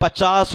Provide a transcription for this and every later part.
50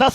10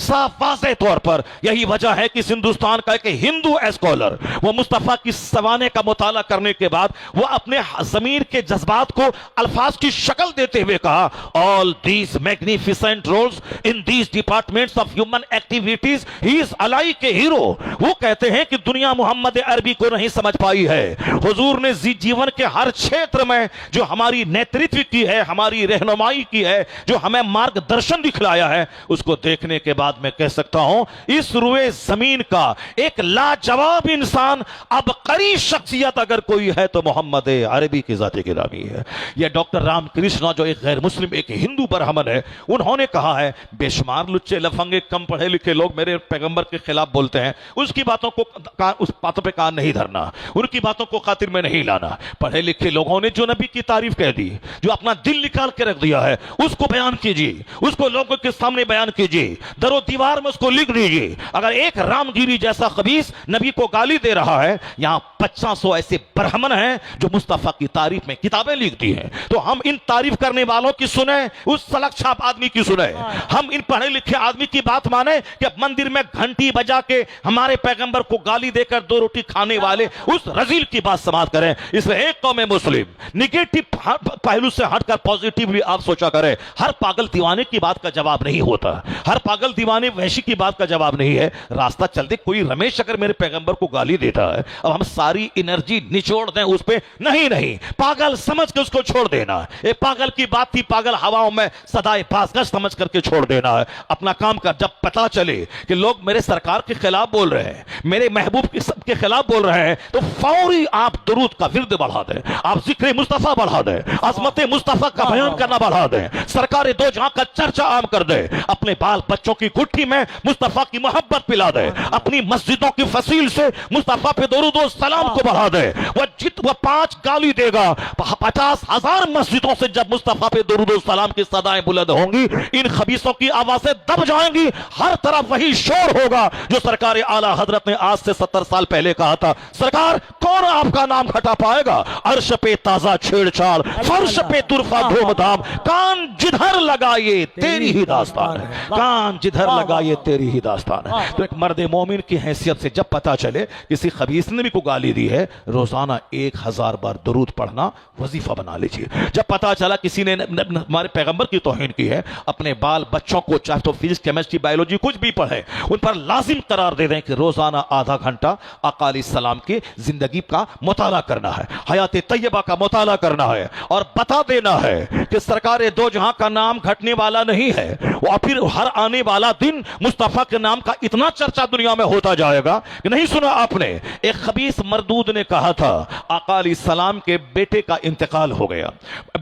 صاف واضح طور پر. یہی وجہ ہے کہ اس ہندوستان کا ایک ہندو اسکالر وہ مصطفیٰ کی سوانے کا مطالعہ کرنے کے بعد وہ اپنے ضمیر کے جذبات کو الفاظ کی شکل دیتے ہوئے کہا all these magnificent roles in these departments of human activities he is alike a hero. وہ کہتے ہیں کہ دنیا محمد عربی کو نہیں سمجھ پائی ہے. حضور نے جیون کے ہر چھیتر میں جو ہماری نیترتو کی ہے, ہماری رہنمائی کی ہے, جو ہمیں مارگ درشن دکھلایا ہے, اس کو دیکھنے کے بعد میں کہہ سکتا ہوں اس روئے زمین کا ایک لاجواب انسان عبقری شخصیت اگر کوئی ہے تو محمد عربی کی ذات گرامی ہے. یہ ڈاکٹر رام کرشنا جو ایک غیر مسلم ایک ہندو برہمن ہے, انہوں نے کہا ہے بے شمار لچے لفنگے کم پڑھے لکھے لوگ میرے پیغمبر کے خلاف بولتے ہیں, اس کی باتوں کو اس باتوں پہ کان نہیں دھرنا, ان کی باتوں کو خاطر میں نہیں لانا. پڑھے لکھے لوگوں نے جو نبی کی تعریف کہہ دی, جو اپنا دل نکال کے رکھ دیا ہے, اس کو بیان کیجیے, اس کو لوگوں کے سامنے بیان کیجیے, در و دیوار میں اس کو لکھ دیجیے. اگر ایک رام گیری جیسا خبیث نبی کو گالی دے رہا ہے, یہاں 500 ایسے برہمن ہیں جو مصطفیٰ کی تعریف میں کتابیں لکھتی ہیں, تو ہم ان تعریف کرنے والوں کی سنیں, اس سلک چھاپ آدمی کی سنیں. ہم ان پڑھے لکھے آدمی کی بات مانیں کہ مندر میں گھنٹی بجا کے ہمارے پیغمبر کو گالی دے کر 2 روٹی کھانے والے اس رذیل کی بات سماعت کریں. اس میں ایک قوم مسلم نگیٹو پہلو سے ہٹ کر پازیٹیولی آپ سوچا کریں. ہر پاگل دیوانے کی بات کا جواب نہیں ہوتا, ہر پاگل دیوانے وحشی کی بات کا جواب نہیں ہے. راستہ چلتے کوئی رمیش اگر میرے پیغمبر کو گالی دیتا ہے, اب ہم ساری انرجی نچوڑ دیں اس پہ؟ نہیں, پاگل سمجھ کے اس کو چھوڑ دینا. ایک پاگل کی بات تھی, پاگل ہواؤں میں صدائے بازگشت سمجھ کر کے چھوڑ دینا ہے. اپنا کام کر. جب پتا چلے کہ لوگ میرے سرکار کے خلاف بول رہے ہیں, میرے محبوب کے خلاف بول رہے ہیں, تو فوری آپ درود کا ورد بڑھا دیں, آپ ذکر مصطفیٰ بڑھا دیں, عظمت مصطفیٰ کا بیان کرنا بڑھا دیں, سرکار دو جہاں کا چرچا عام کر دیں, اپنے بال بچوں کی گٹھی میں مصطفیٰ کی محبت پلا دیں, اپنی مسجدوں کی فصیل سے مصطفیٰ پہ درود و سلام کو بڑھا دیں. وہ 5 گالی دے گا, 50,000 مسجدوں سے جب مصطفیٰ پہ درود و سلام کی صدائیں بلند ہوں گی, ان خبیثوں کی آوازیں دب جائیں گی. ہر طرف وہی شور ہوگا جو سرکار اعلی حضرت نے آج سے 70 سال پہلے کہا تھا. سرکار کون آپ کا نام گھٹا پائے گا؟ عرش پہ تازہ چھیڑ چھاڑ, فرش پہ طرفہ دھوم دھام, کان جدھر لگائے تیری ہی داستان ہے, کان جدھر لگائے تیری ہی داستان ہے. تو ایک مرد مومن کی حیثیت سے جب پتا چلے کسی خبیث نے بھی کو گالی دی ہے, روزانہ 1000 بار درود پڑھنا وظیفہ بنا لیجیے. جب پتا چلا کسی نے ہمارے پیغمبر کی توہین کی ہے, اپنے بال بچوں کو چاہے تو فزکس کیمسٹری بایولوجی کچھ بھی پڑھے, ان پر لازم قرار دے دیں کہ روزانہ آدھا گھنٹہ آقا علیہ السلام کی زندگی کا مطالعہ کرنا ہے, حیات طیبہ کا مطالعہ کرنا ہے, اور بتا دینا ہے کہ سرکار دو جہاں کا نام گھٹنے والا نہیں ہے, اور پھر ہر آنے والا دن مصطفیٰ کے نام کا اتنا چرچا دنیا میں ہوتا جائے گا کہ نہیں سنا آپ نے ایک خبیث مردود نے کہا تھا آقا علیہ السلام کے بیٹے کا انتقال ہو گیا,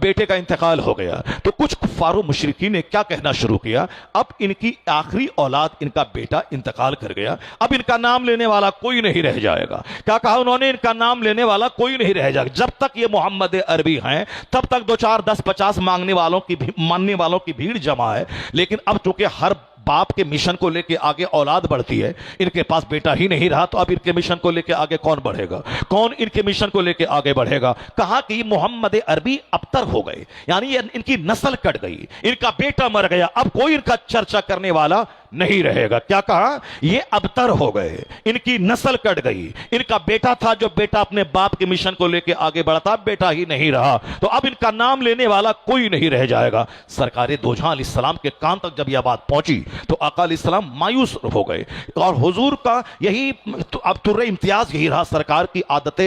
بیٹے کا انتقال ہو گیا, تو کچھ کفار و مشرکین نے کیا کہنا شروع کیا, اب ان کی آخری اولاد ان کا بیٹا انتقال کر گیا, اب ان کا نام لینے والا کوئی نہیں رہ جائے گا. کیا کہا انہوں نے؟ ان کا نام لینے والا کوئی نہیں رہ جائے گا. جب تک یہ محمد عربی ہیں تب تک 2 4 10 50 ماننے والوں کی بھیڑ جمع ہے, لیکن اب چونکہ ہر باپ کے مشن کو لے کے آگے اولاد بڑھتی ہے, ان کے پاس بیٹا ہی نہیں رہا, تو اب ان کے مشن کو لے کے آگے کون بڑھے گا, کون ان کے مشن کو لے کے آگے بڑھے گا. کہا کہ یہ محمد عربی ابتر ہو گئے, یعنی ان کی نسل کٹ گئی, ان کا بیٹا مر گیا, اب کوئی ان کا چرچا کرنے والا نہیں رہے گا. کیا کہا؟ یہ ابتر ہو گئے, ان کی نسل کٹ گئی, ان کا بیٹا تھا جو بیٹا اپنے باپ کے مشن کو لے کے آگے بڑھتا, بیٹا ہی نہیں رہا, تو اب ان کا نام لینے والا کوئی نہیں رہ جائے گا. سرکار دو جہاں علیہ السلام کے کان تک جب یہ بات پہنچی تو آقا علیہ السلام مایوس ہو گئے, اور حضور کا یہی اب تر امتیاز یہی رہا, سرکار کی عادت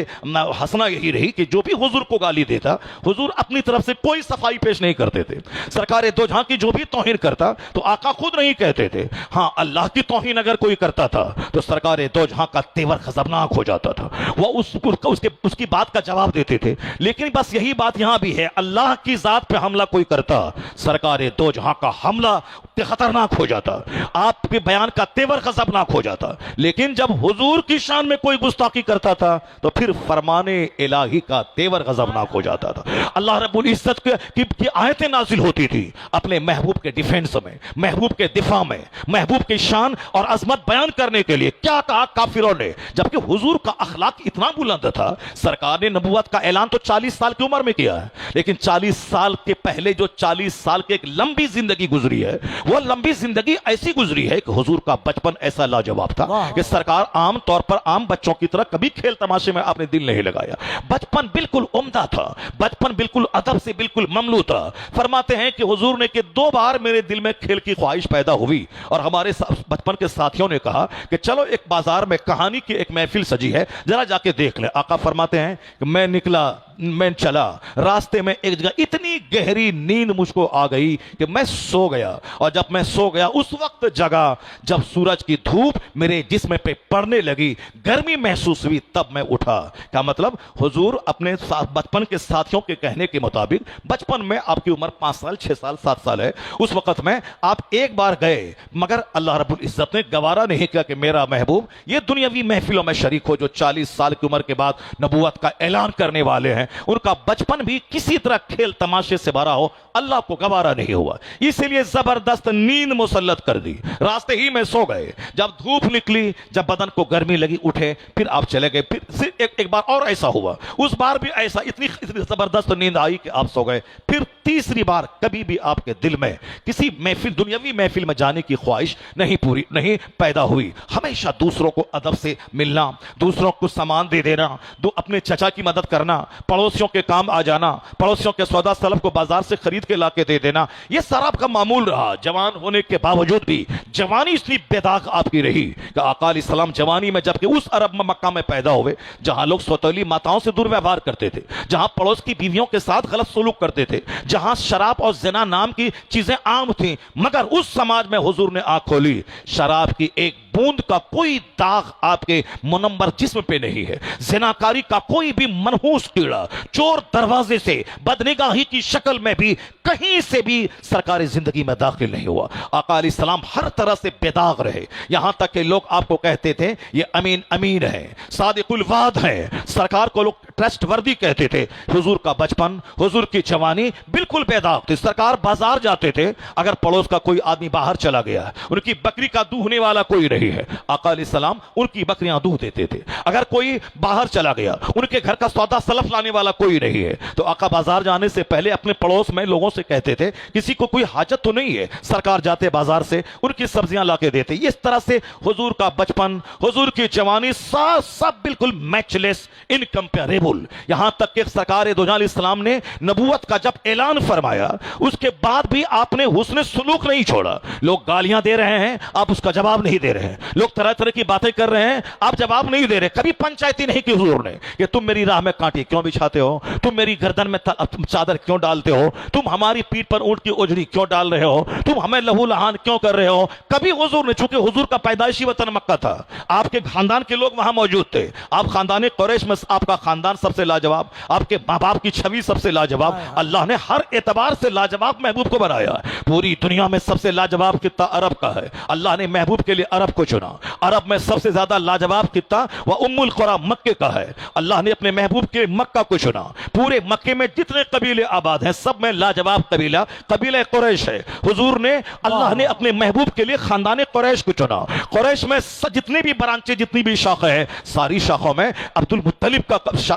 حسنہ یہی رہی کہ جو بھی حضور کو گالی دیتا, حضور اپنی طرف سے کوئی صفائی پیش نہیں کرتے تھے. سرکار دو جہاں کی جو بھی توہین کرتا تو آقا خود نہیں کہتے تھے, ہاں اللہ کی توہین اگر کوئی کرتا تھا تو سرکار دو جہاں کا تیور غضبناک ہو جاتا تھا, وہ اس کی بات کا جواب دیتے تھے. لیکن بس یہی بات یہاں بھی ہے, اللہ کی ذات پہ حملہ کوئی کرتا, سرکار دو جہاں کا حملہ خطرناک ہو جاتا, آپ کے بیان کا تیور غضبناک ہو جاتا. لیکن جب حضور کی شان میں کوئی گستاخی کرتا تھا تو پھر فرمان الہی کا تیور غضبناک ہو جاتا تھا. اللہ رب العزت کی آیتیں نازل ہوتی تھی اپنے محبوب کے ڈیفینس میں, محبوب کے دفاع میں, محبوب کی شان اور عظمت بیان کرنے کے لیے. کیا کہا کافروں نے, جبکہ حضور کا اخلاق اتنا بلند تھا, سرکار نے نبوت کا اعلان تو 40 سال کی عمر میں کیا ہے, لیکن 40 سال کے پہلے جو 40 سال کی ایک لمبی زندگی گزری ہے وہ لمبی زندگی ایسی گزری ہے کہ حضور کا بچپن ایسا لاجواب تھا کہ سرکار عام طور پر عام بچوں کی طرح کبھی کھیل تماشے میں آپ نے دل نہیں لگایا. بچپن بالکل عمدہ تھا, بچپن بالکل ادب سے بالکل مملو تھا. فرماتے ہیں کہ حضور نے کہ 2 بار میرے دل میں کھیل کی خواہش پیدا ہوئی اور ہمارے بچپن کے ساتھیوں نے کہا کہ چلو ایک بازار میں کہانی کی ایک محفل سجی ہے, ذرا جا کے دیکھ لیں. آقا فرماتے ہیں کہ میں چلا, راستے میں ایک جگہ اتنی گہری نیند مجھ کو آ گئی کہ میں سو گیا, اور جب میں سو گیا اس وقت جگا جب سورج کی دھوپ میرے جسم پہ پڑنے لگی, گرمی محسوس ہوئی, تب میں اٹھا. کیا مطلب؟ حضور اپنے بچپن کے ساتھیوں کے کہنے کے مطابق بچپن میں آپ کی عمر 5 سال 6 سال 7 سال ہے, اس وقت میں آپ ایک بار گئے, مگر اللہ رب العزت نے گوارا نہیں کیا کہ میرا محبوب یہ دنیاوی محفلوں میں شریک ہو جو 40 سال کی عمر کے بعد نبوت کا اعلان کرنے والے ہیں, ان کا بچپن بھی کسی طرح کھیل تماشے سے بھرا ہو. اللہ کو گوارا نہیں ہوا, اسی لیے زبردست نیند مسلط کر دی. راستے ہی میں سو گئے, جب دھوپ نکلی, جب بدن کو گرمی لگی, اٹھے, پھر آپ چلے گئے. پھر ایک بار اور ایسا ہوا, اس بار بھی ایسا, اتنی زبردست نیند آئی کہ آپ سو گئے. پھر تیسری بار کبھی بھی آپ کے دل میں کسی محفل, دنیاوی محفل میں جانے کی خواہش نہیں پیدا ہوئی. ہمیشہ دوسروں کو ادب سے ملنا, دوسروں کو سامان دے دینا, اپنے چچا کی مدد کرنا, پڑوسیوں کے کام آ جانا, پڑوسیوں کے سودا سلف کو بازار سے خرید کے لا کے دے دینا, یہ سارا آپ کا معمول رہا. جوان ہونے کے باوجود بھی جوانی اتنی بے داغ آپ کی رہی کہ آقا علیہ السلام جوانی میں, جبکہ اس عرب میں مکہ میں پیدا ہوئے جہاں لوگ سوتیلی ماتاؤں سے دور ویوہار کرتے تھے, جہاں پڑوس کی بیویوں کے ساتھ غلط سلوک کرتے تھے, جہاں شراب اور زنا نام کی چیزیں عام تھیں, مگر اس سماج میں حضور نے آنکھ کھولی. شراب کی ایک بوند کا کوئی داغ آپ کے منمبر جسم پہ نہیں ہے, زناکاری کا کوئی بھی منحوس کیڑا, چور دروازے سے بدنگاہی کی شکل میں بھی کہیں سے بھی سرکار زندگی میں داخل نہیں ہوا. آقا علیہ السلام ہر طرح سے بے داغ رہے, یہاں تک کہ لوگ آپ کو کہتے تھے یہ امین ہے, صادق الوعد ہے, سرکار کو لوگ ٹرسٹ وردی کہتے تھے. حضور کا بچپن, حضور کی جوانی بالکل بے داغ تھی. سرکار بازار جاتے تھے, اگر پڑوس کا کوئی آدمی باہر چلا گیا, ان کی بکری کا دودھنے والا کوئی نہیں ہے, آقا علیہ السلام ان کی بکریاں دودھ دیتے تھے. اگر کوئی باہر چلا گیا, ان کے گھر کا سودا سلف لانے والا کوئی نہیں ہے, تو آقا بازار جانے سے پہلے اپنے پڑوس میں لوگوں سے کہتے تھے کسی کو کوئی حاجت تو نہیں ہے, سرکار جاتے بازار سے ان کی سبزیاں لا کے دیتے. اس طرح سے حضور کا بچپن, حضور کی جوانی سب بالکل میچ لیس, انکمپیریبل. یہاں تک کہ سرکار دو جہاں علیہ السلام نے نبوت کا جب اعلان فرمایا, اس کے بعد بھی آپ نے حسن سلوک نہیں چھوڑا. لوگ گالیاں دے رہے ہیں, آپ اس کا جواب نہیں دے رہے ہیں, لوگ طرح طرح کی باتیں کر رہے ہیں, آپ جواب نہیں دے رہے. کبھی پنچایتی نہیں کی حضور نے کہ تم میری راہ میں کانٹے کیوں بچھاتے ہو, تم میری گردن میں چادر کیوں ڈالتے ہو, تم ہماری پیٹھ پر اونٹ کی اجڑی کیوں ڈال رہے ہو, تم ہمیں لہو لہان کیوں کر رہے ہو. کبھی حضور نے, چونکہ حضور کا پیدائشی وطن مکہ تھا, آپ کے خاندان کے لوگ وہاں موجود تھے, آپ خاندان قریش میں آپ کا خاندان سب سے لاجواب, آپ کے ماں باپ کی چھوی سب سے لاجواب, اللہ نے ہر اعتبار سے لاجواب محبوب کو بنایا. پوری دنیا میں سب سے لاجواب خطہ عرب کا ہے, اللہ نے محبوب کے لیے عرب کو چنا. عرب میں سب سے زیادہ لاجواب خطہ وہ ام القری مکے کا ہے, اللہ نے اپنے محبوب کے مکہ کو چنا. پورے مکے میں جتنے قبیلے آباد ہیں سب میں لاجواب قبیلہ قریش ہے. حضور نے, اللہ نے اپنے محبوب کے لیے خاندان قریش کو چنا. قریش میں جتنے بھی برانچے, جتنی بھی شاخیں ہیں, ساری شاخوں میں عبد المطلب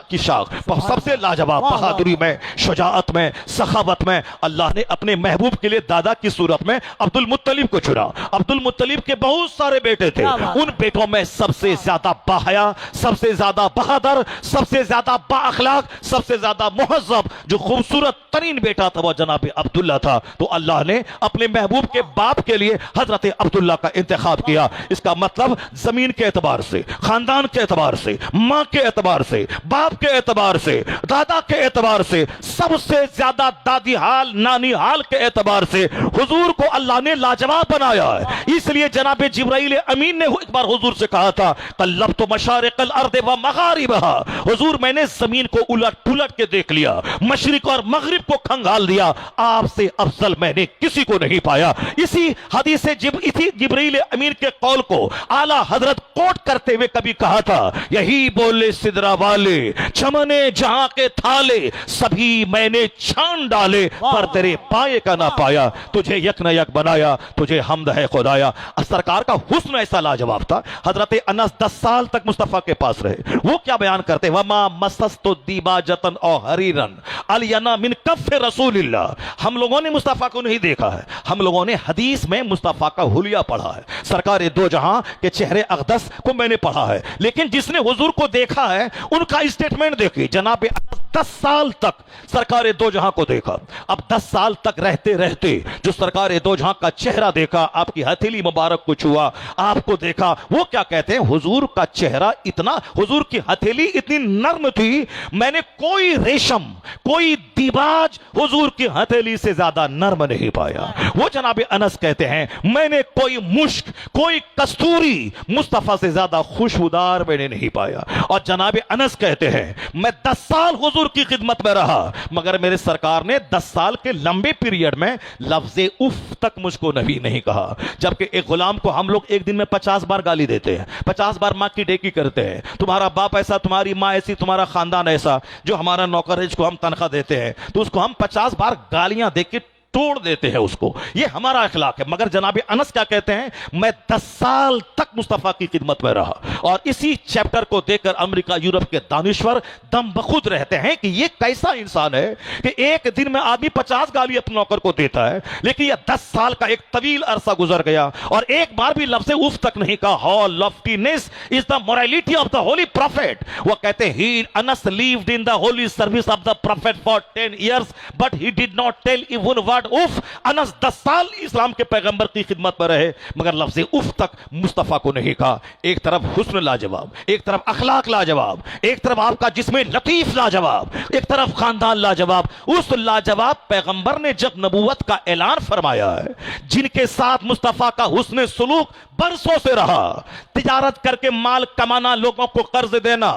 کی شاخ سب سے لاجواب. بہادری میں, شجاعت میں, سخاوت میں اللہ نے اپنے محبوب کے لیے دادا کی صورت میں عبد المطلب کو چنا. عبد المطلب کے بہت سارے بیٹے تھے, ان بیٹوں میں سب سے زیادہ باحیا, سب سے زیادہ بہادر, سب سے زیادہ با اخلاق, سب سے زیادہ مہذب, جو خوبصورت ترین بیٹا تھا وہ جناب عبداللہ تھا. تو اللہ نے اپنے محبوب کے باپ کے لیے حضرت عبداللہ کا انتخاب کیا. اس کا مطلب زمین کے اعتبار سے, خاندان کے اعتبار سے, ماں کے اعتبار سے, باپ کے اعتبار سے, دادا کے اعتبار سے, سب سے زیادہ دادی حال نانی حال کے اعتبار سے حضور کو اللہ نے لاجواب بنایا ہے. اس لیے جناب جبرائیل امین نے ایک بار حضور سے کہا تھا, قلبت مشارق الارض و مغاربها, حضور میں نے زمین کو الٹ پلٹ کے دیکھ لیا, مشرق اور مغرب کو کھنگال دیا, آپ سے افضل میں نے کسی کو نہیں پایا. اسی حدیث جبرائیل امین کے قول کو اعلیٰ حضرت کوٹ کرتے ہوئے کبھی کہا تھا, یہی بولے سدرا والے چمنے جہاں کے تھالے, سبھی میں نے چھان قدم ڈالے پر تیرے پائے کا نہ پایا، تجھے یک نہ یک بنایا، تجھے حمد ہے خدایا۔ سرکار کا حسن ایسا لاجواب تھا، حضرت انس 10 سال تک مصطفیٰ کے پاس رہے۔ وہ کیا بیان کرتے؟ وما مسست دیباجتن او حریرن الینا من کف رسول اللہ۔ ہم لوگوں نے مصطفیٰ کو نہیں دیکھا ہے، ہم لوگوں نے حدیث میں مصطفیٰ کا حلیہ پڑھا ہے، سرکار دو جہاں کے چہرے اقدس کو میں نے پڑھا ہے، لیکن جس نے حضور کو دیکھا ہے ان کا اسٹیٹمنٹ دیکھیے۔ جناب انس 10 سال تک سرکار دو جہاں کو دیکھا، اب 10 سال تک رہتے رہتے جو سرکار دو جہاں کا چہرہ دیکھا، آپ کی ہتھیلی مبارک کو چھوا، آپ کو دیکھا، وہ کیا کہتے ہیں؟ حضور کا چہرہ اتنا، حضور کی ہتھیلی اتنی نرم تھی، میں نے کوئی ریشم، کوئی دیباج حضور کی ہتھیلی سے زیادہ نرم نہیں پایا۔ وہ جناب انس کہتے ہیں میں نے کوئی مشک، کوئی کستوری مصطفیٰ سے زیادہ خوشبودار میں نے نہیں پایا۔ اور جناب انس کہتے ہیں میں 10 سال حضور کی خدمت میں رہا، مگر میرے سرکار نے 10 سال کے لمبے پیریڈ میں لفظ اف تک مجھ کو نبی نہیں کہا، جبکہ ایک غلام کو ہم لوگ ایک دن میں 50 بار گالی دیتے ہیں، 50 بار ماں کی ڈیکی کرتے ہیں، تمہارا باپ ایسا، تمہاری ماں ایسی، تمہارا خاندان ایسا۔ جو ہمارا نوکر ہے جس کو ہم تنخواہ دیتے ہیں تو اس کو ہم 50 بار گالیاں دے کے توڑ دیتے ہیں اس کو، یہ ہمارا اخلاق ہے۔ مگر جناب انس کیا کہتے ہیں؟ میں 10 سال تک مصطفیٰ کی خدمت میں رہا، اور اسی چیپٹر کو دیکھ کر امریکہ یورپ کے دانشور دم بخود رہتے ہیں کہ یہ کیسا انسان ہے کہ ایک دن میں آدمی 50 گالی اپنے نوکر کو دیتا ہے، لیکن یہ 10 سال کا ایک طویل عرصہ گزر گیا اور ایک بار بھی لفظ اف تک نہیں کہا۔ How loftiness is the morality of the holy prophet۔ وہ کہتے ہیں Anas lived in the holy service of the prophet for 10 years but he did not tell even word اف۔ انس 10 سال اسلام کے پیغمبر کی خدمت میں رہے، مگر لفظ اف تک مصطفیٰ کو نہیں کہا۔ ایک طرف حسن لاجواب، ایک طرف اخلاق لاجواب، ایک طرف آپ کا جسم لطیف لاجواب، ایک طرف خاندان لاجواب۔ اس لاجواب پیغمبر نے جب نبوت کا اعلان فرمایا ہے، جن کے ساتھ مصطفیٰ کا حسن سلوک برسوں سے رہا، تجارت کر کے مال کمانا، لوگوں کو قرض دینا،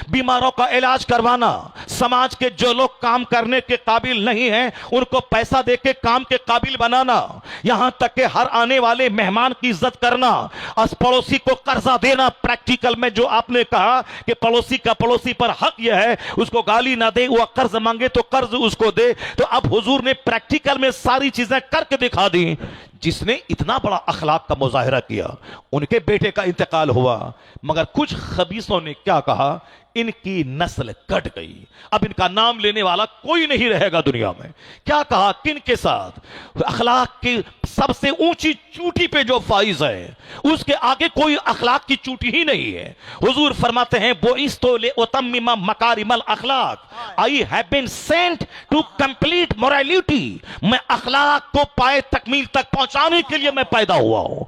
بیماروں کا علاج کروانا، سماج کے جو لوگ کام کرنے کے قابل نہیں ہیں ان کو پیسہ دے کے کام کے قابل بنانا، یہاں تک کہ ہر آنے والے مہمان کی عزت کرنا، اس پڑوسی کو قرضہ دینا۔ پریکٹیکل میں جو آپ نے کہا کہ پڑوسی کا پڑوسی پر حق یہ ہے اس کو گالی نہ دے، وہ قرض مانگے تو قرض اس کو دے، تو اب حضور نے پریکٹیکل میں ساری چیزیں کر کے دکھا دی۔ جس نے اتنا بڑا اخلاق کا مظاہرہ کیا، ان کے بیٹے کا انتقال ہوا، مگر کچھ خبیثوں نے کیا کہا؟ ان کی نسل کٹ گئی، اب ان کا نام لینے والا کوئی نہیں رہے گا دنیا میں۔ کیا کہا؟ کن کے ساتھ؟ اخلاق کی سب سے اونچی چوٹی پہ جو فائز ہے اس کے آگے کوئی اخلاق کی چوٹی ہی نہیں ہے۔ حضور فرماتے ہیں بُعِثْتُ لِأُتَمِّمَ مَكَارِمَ الْأَخْلَاقِ، I have been sent to complete morality۔ میں اخلاق کو پائے تکمیل تک پہنچانے کے لیے میں پیدا ہوا ہوں۔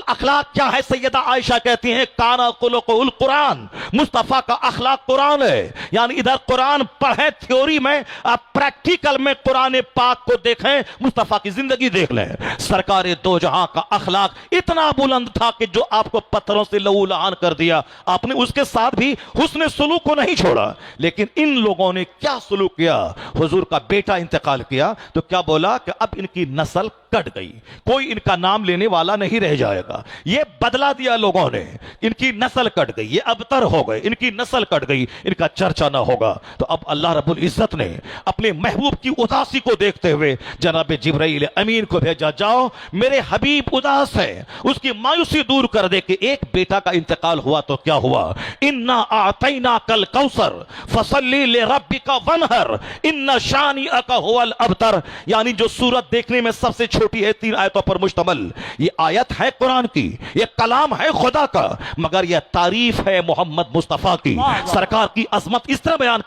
اخلاق کیا ہے؟ سیدہ عائشہ کہتی ہیں کانا خلقہ القرآن، مصطفیٰ کا اخلاق قرآن ہے۔ یعنی ادھر قرآن پڑھیں تھیوری میں، آپ پریکٹیکل میں قرآن پاک کو دیکھیں، مصطفیٰ کی زندگی دیکھ لیں۔ سرکار دو جہاں کا اخلاق اتنا بلند تھا کہ جو آپ کو پتھروں سے لہو لہان کر دیا، آپ نے اس کے ساتھ بھی حسن سلوک کو نہیں چھوڑا۔ لیکن ان لوگوں نے کیا سلوک کیا؟ حضور کا بیٹا انتقال کیا تو کیا بولا کہ اب ان کی نسل کٹ گئی، کوئی ان کا نام لینے والا نہیں رہ جائے گا۔ یہ بدلا دیا لوگوں نے، ان کی نسل کٹ گئی، یہ ابتر ہو گئے، ان کی نسل کٹ گئی، ان کا چرچا نہ ہوگا۔ تو اب اللہ رب العزت نے اپنے محبوب کی اداسی کو دیکھتے ہوئے جناب جبرائیل امین کو بھیجا، جاؤ میرے حبیب اداس ہے، اس کی مایوسی دور کر دے۔ کہ ایک بیٹا کا انتقال ہوا تو کیا ہوا؟ انا اعطیناک الکوثر فصلی لربک وانحر ان شانئک هو الابتر۔ یعنی جو سورت دیکھنے میں سب سے چھوٹی ہے، 3 آیتوں پر مشتمل، یہ آیت ہے قرآن کی، یہ کلام ہے خدا کا، مگر یہ تعریف ہے محمد مصطفیٰ کی۔ سرکار کی عظمت اس طرح بیان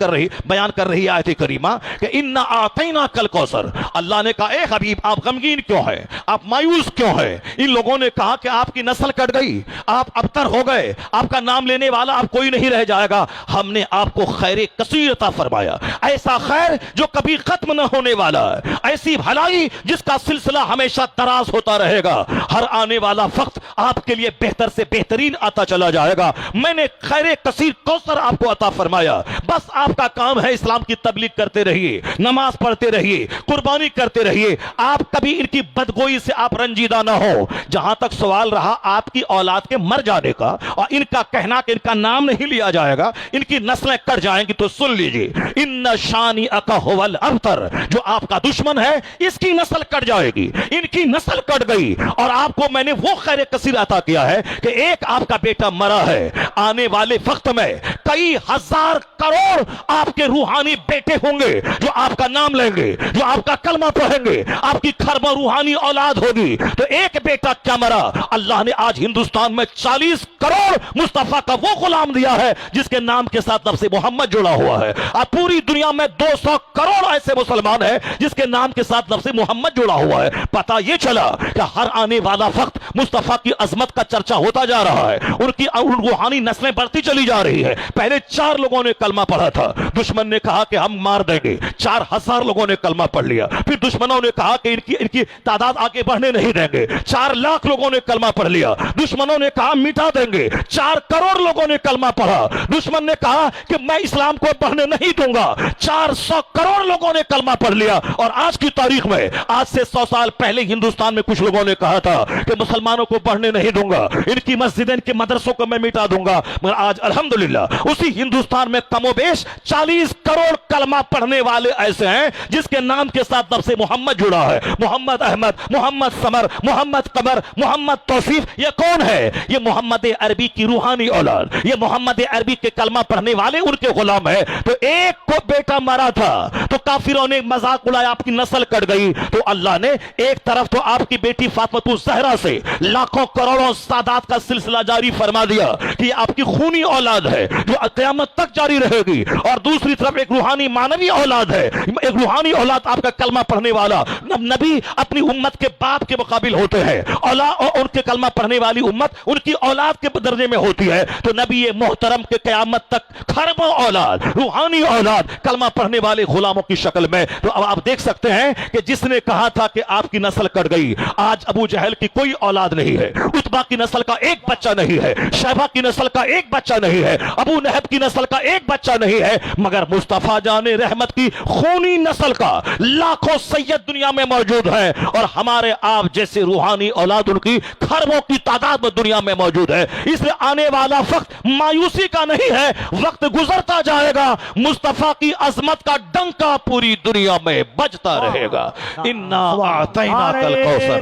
کر رہی آیت کریمہ کہ انا اعطیناک الکوثر۔ اللہ نے کہا اے حبیب آپ غمگین کیوں ہیں، آپ مایوس کیوں ہیں؟ ان لوگوں نے کہا کہ آپ کی نسل کٹ گئی، آپ ابتر ہو گئے، آپ کا نام لینے والا اب کوئی نہیں رہ جائے گا۔ ہم نے آپ کو خیر کثیر عطا فرمایا، ایسا خیر جو کبھی ختم نہ ہونے والا ہے، ایسی بھلائی جس کا سلسلہ ہمیشہ دراز ہوتا رہے گا۔ ہر آنے والا وقت آپ کے لیے بہتر سے بہترین آتا چلا جائے گا. میں نے خیر کثیر کوثر آپ کو عطا فرمایا. بس آپ کا کام ہے اسلام کی تبلیغ کرتے رہیے, نماز پڑھتے رہیے, قربانی کرتے رہیے. آپ کبھی ان کی بدگوئی سے آپ رنجیدہ نہ ہو. جہاں تک سوال رہا آپ کی اولاد کے مر جانے کا اور ان کا کہنا کہ ان کا نام نہیں لیا جائے گا, ان کی نسلیں کٹ جائیں گی, تو سن لیجئے, ان شانئک ھو الابتر, جو آپ کا دشمن ہے اس کی نسل کٹ جائے گی. ان کی نسل کٹ گئی اور آپ کو میں نے وہ خیر کثیر عطا کیا ہے کہ ایک آپ کا بیٹا مرا ہے. آنے والے وقت میں کئی ہزار کروڑ آپ کے روحانی بیٹے ہوں گے جو آپ کا نام لیں گے, جو آپ کا کلمہ پڑھیں گے. آپ کی خربہ روحانی اولاد ہوگی. تو ایک بیٹا کیا مرا, اللہ نے آج ہندوستان میں 40 کروڑ مصطفیٰ کا وہ غلام دیا ہے جس کے نام کے ساتھ لفظ محمد جڑا ہوا ہے. اب پوری دنیا میں 200 کروڑ ایسے مسلمان ہیں جس کے نام کے ساتھ لفظ محمد جڑا ہوا ہے. پتہ یہ چلا کہ ہر آنے والا وقت مصطفیٰ کی عظمت کا چرچا ہوتا جا رہا ہے. ان کی روحانی نسلیں بڑھتی چلی جا رہی ہے. پہلے 4 لوگوں نے کلمہ پڑھا تھا, دشمن نے کہا کہ ہم مار دیں گے. 4000 لوگوں نے کلمہ پڑھ لیا. پھر دشمنوں نے کہا کہ ان کی تعداد آگے بڑھنے نہیں دیں گے. 4 لاکھ لوگوں نے کلمہ پڑھ لیا. دشمنوں نے کہا مٹا دیں گے. 4 کروڑ لوگوں نے کلمہ پڑھا. دشمن نے کہا کہ میں اسلام کو بڑھنے نہیں دوں گا. 400 کروڑ لوگوں نے کلمہ پڑھ لیا. اور آج کی تاریخ میں, آج سے 100 سال پہلے ہندوستان میں کچھ لوگوں نے کہا تھا کہ مسلمانوں کو بڑھنے نہیں دوں گا, ان کی مسجدیں, ان کے مدرسوں کو میں مٹا دوں گا. مگر آج الحمدللہ اسی ہندوستان میں کم و بیش 40 کروڑ کلمہ پڑھنے والے ایسے ہیں جس کے نام کے ساتھ لفظ محمد جڑا ہے. محمد احمد, محمد سمر, محمد قمر, محمد توصیف. یہ کون ہے؟ یہ محمد عربی کی روحانی اولاد, یہ محمد عربی کے کلمہ پڑھنے والے ان کے غلام ہے. تو ایک کو بیٹا مارا تھا تو کافروں نے مذاق اڑایا, آپ کی نسل کٹ گئی. تو اللہ نے ایک طرف تو آپ کی بیٹی فاطمہ الزہرا سے لاکھوں کروڑوں سادات کا سلسلہ جاری فرما دیا کہ یہ آپ کی خونی اولاد ہے جو قیامت تک جاری رہے گی, اور دوسری طرف ایک روحانی مانوی اولاد ہے, ایک روحانی اولاد آپ کا کلمہ پڑھنے والا. نبی اپنی امت کے باپ کے مقابل ہوتے ہیں, اور ان کے کلمہ پڑھنے والی امت ان کی اولاد کے درجے میں ہوتی ہے. تو نبی محترم کے قیامت تک خربوں اولاد, روحانی اولاد, کلمہ پڑھنے والے غلاموں کی شکل میں. تو اب آپ دیکھ سکتے ہیں کہ جس نے کہا تھا کہ آپ کی نسل کٹ گئی, آج ابو جہل کی کوئی اولاد نہیں ہے, عتبہ کی نسل کا ایک بچہ نہیں ہے, شیبہ کی نسل کا ایک بچہ نہیں ہے, ابو لہب کی نسل کا ایک بچہ نہیں ہے, مگر مصطفیٰ جان رحمت کی خونی نسل کا لاکھوں سید دنیا میں موجود ہے. اور ہمارے آپ جیسے روحانی اولاد ان کی خربوں کی تعداد میں دنیا میں موجود ہے. اس لیے آنے والا وقت مایوسی کا نہیں ہے, وقت گزرتا جائے گا, مصطفیٰ کی عظمت کا ڈنکا پوری دنیا میں بجتا رہے گا. انا اعطیناک الکوثر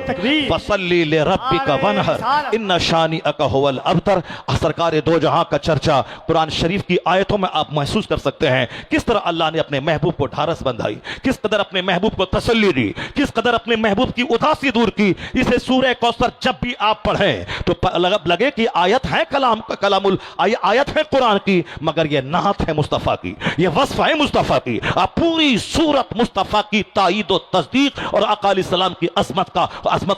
فصلی لربک وانحر ان شانئک ھو الابتر. سرکار دو جہاں کا چرچا قرآن شریف کی آیتوں میں آپ محسوس کر سکتے ہیں کس طرح اللہ نے اپنے محبوب کو ڈھارس بندھائی, کس قدر اپنے محبوب کو تسلی دی, کس قدر اپنے محبوب کی اداسی دور کی. اسے سورہ کوثر جب بھی آپ پڑھیں تو لگے کہ آیت ہے آیت ہے قرآن کی, مگر یہ نعت ہے مصطفیٰ کی, یہ وصف ہے مصطفیٰ کی. آپ پوری سورت مصطفیٰ کی تائید و تصدیق اور آقا علیہ السلام کی عظمت